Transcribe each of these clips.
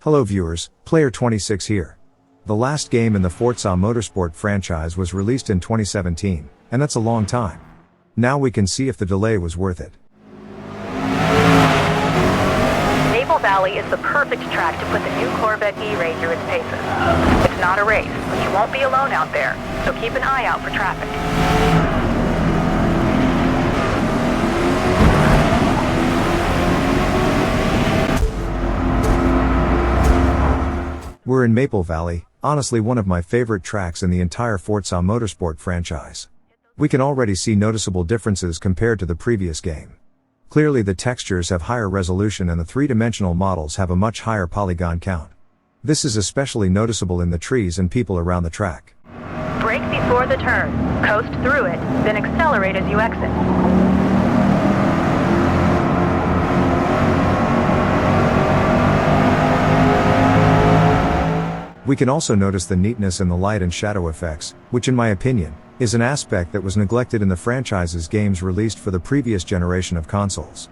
Hello viewers, Player 26 here. The last game in the Forza Motorsport franchise was released in 2017, and that's a long time. Now we can see if the delay was worth it. Maple Valley is the perfect track to put the new Corvette E-Ray through its paces. It's not a race, but you won't be alone out there, so keep an eye out for traffic. We're in Maple Valley, honestly one of my favorite tracks in the entire Forza Motorsport franchise. We can already see noticeable differences compared to the previous game. Clearly the textures have higher resolution and the three-dimensional models have a much higher polygon count. This is especially noticeable in the trees and people around the track. Brake before the turn, coast through it, then accelerate as you exit. We can also notice the neatness in the light and shadow effects, which in my opinion, is an aspect that was neglected in the franchise's games released for the previous generation of consoles.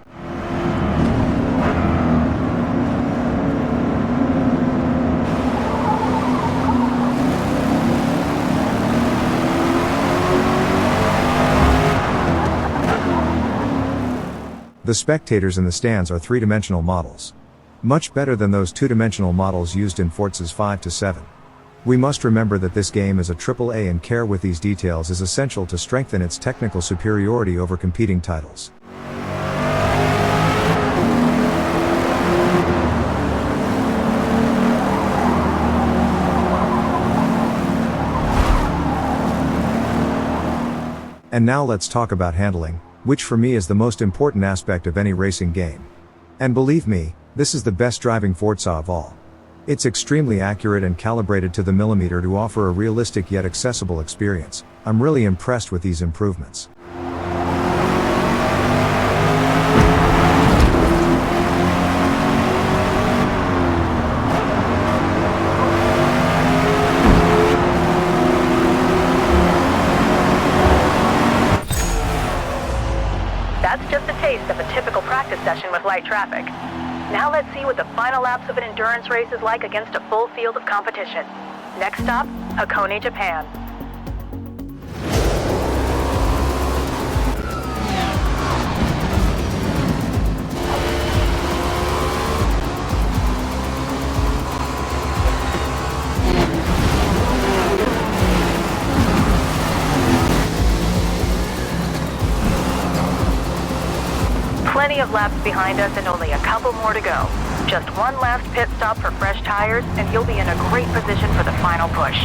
The spectators in the stands are three-dimensional models. Much better than those two-dimensional models used in Forzas 5 to 7. We must remember that this game is a AAA and care with these details is essential to strengthen its technical superiority over competing titles. And now let's talk about handling, which for me is the most important aspect of any racing game. And believe me, this is the best driving Forza of all. It's extremely accurate and calibrated to the millimeter to offer a realistic yet accessible experience. I'm really impressed with these improvements. That's just a taste of a typical practice session with light traffic. Now let's see what the final laps of an endurance race is like against a full field of competition. Next stop, Hakone, Japan. Plenty of laps behind us and only a couple more to go. Just one last pit stop for fresh tires and you'll be in a great position for the final push.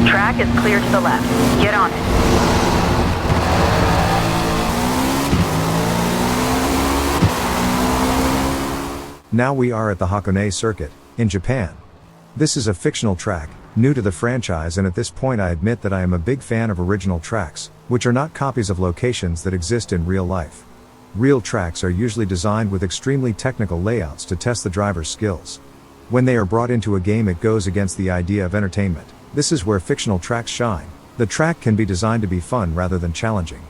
Track is clear to the left. Get on it. Now we are at the Hakone circuit, in Japan. This is a fictional track, new to the franchise, and at this point I admit that I am a big fan of original tracks, which are not copies of locations that exist in real life. Real tracks are usually designed with extremely technical layouts to test the driver's skills. When they are brought into a game it goes against the idea of entertainment. This is where fictional tracks shine. The track can be designed to be fun rather than challenging.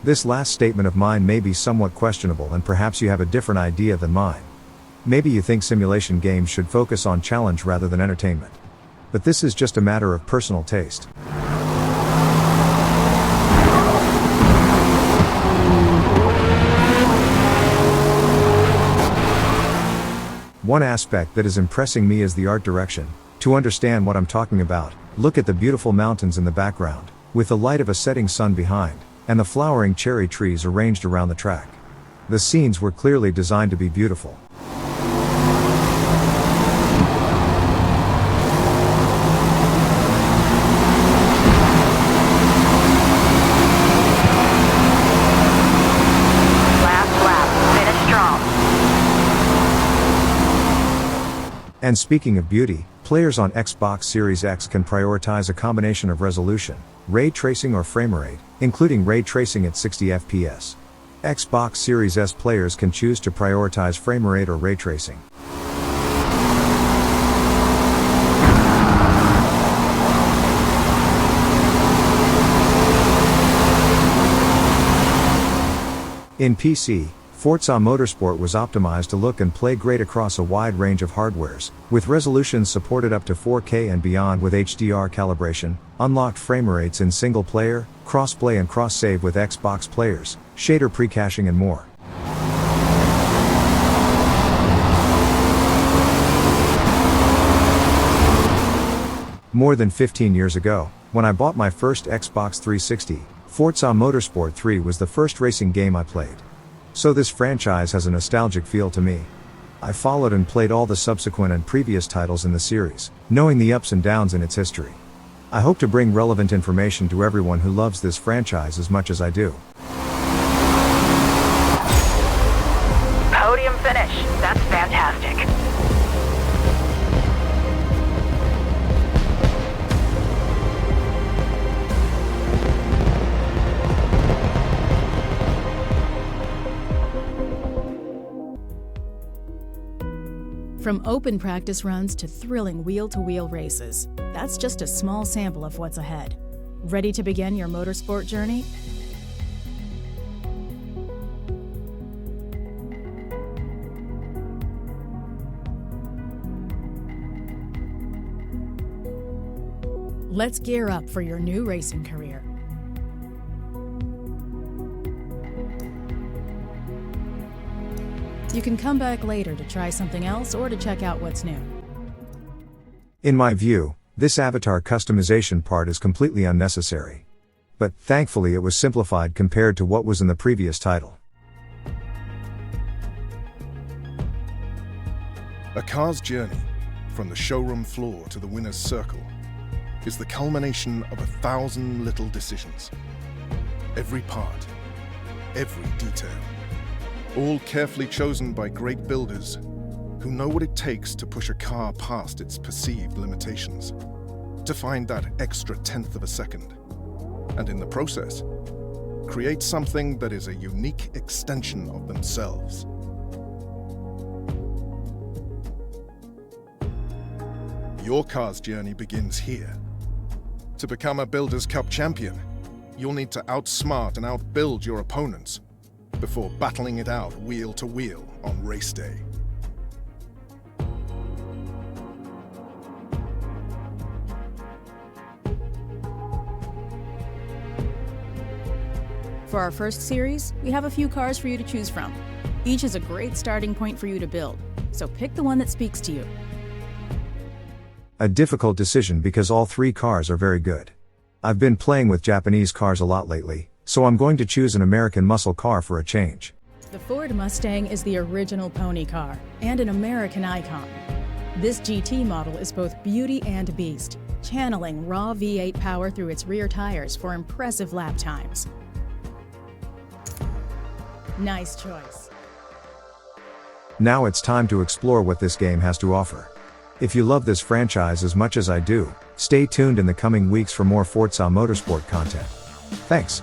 This last statement of mine may be somewhat questionable and perhaps you have a different idea than mine. Maybe you think simulation games should focus on challenge rather than entertainment. But this is just a matter of personal taste. One aspect that is impressing me is the art direction. To understand what I'm talking about, look at the beautiful mountains in the background, with the light of a setting sun behind, and the flowering cherry trees arranged around the track. The scenes were clearly designed to be beautiful. Last lap, finish strong. And speaking of beauty, players on Xbox Series X can prioritize a combination of resolution, ray tracing or frame rate, including ray tracing at 60 FPS. Xbox Series S players can choose to prioritize frame rate or ray tracing. In PC, Forza Motorsport was optimized to look and play great across a wide range of hardwares, with resolutions supported up to 4K and beyond with HDR calibration, unlocked frame rates in single player, cross-play and cross-save with Xbox players, shader pre-caching and more. More than 15 years ago, when I bought my first Xbox 360, Forza Motorsport 3 was the first racing game I played. So this franchise has a nostalgic feel to me. I followed and played all the subsequent and previous titles in the series, knowing the ups and downs in its history. I hope to bring relevant information to everyone who loves this franchise as much as I do. Podium finish. That's fantastic. From open practice runs to thrilling wheel-to-wheel races, that's just a small sample of what's ahead. Ready to begin your motorsport journey? Let's gear up for your new racing career. You can come back later to try something else or to check out what's new. In my view, this avatar customization part is completely unnecessary. But thankfully it was simplified compared to what was in the previous title. A car's journey, from the showroom floor to the winner's circle, is the culmination of 1,000 little decisions. Every part, every detail, all carefully chosen by great builders who know what it takes to push a car past its perceived limitations, to find that extra tenth of a second, and in the process, create something that is a unique extension of themselves. Your car's journey begins here. To become a Builders' Cup champion, you'll need to outsmart and outbuild your opponents before battling it out wheel to wheel on race day. For our first series, we have a few cars for you to choose from. Each is a great starting point for you to build, so pick the one that speaks to you. A difficult decision because all three cars are very good. I've been playing with Japanese cars a lot lately, so I'm going to choose an American muscle car for a change. The Ford Mustang is the original pony car and an American icon. This GT model is both beauty and beast, channeling raw V8 power through its rear tires for impressive lap times. Nice choice. Now it's time to explore what this game has to offer. If you love this franchise as much as I do, stay tuned in the coming weeks for more Forza Motorsport content. Thanks.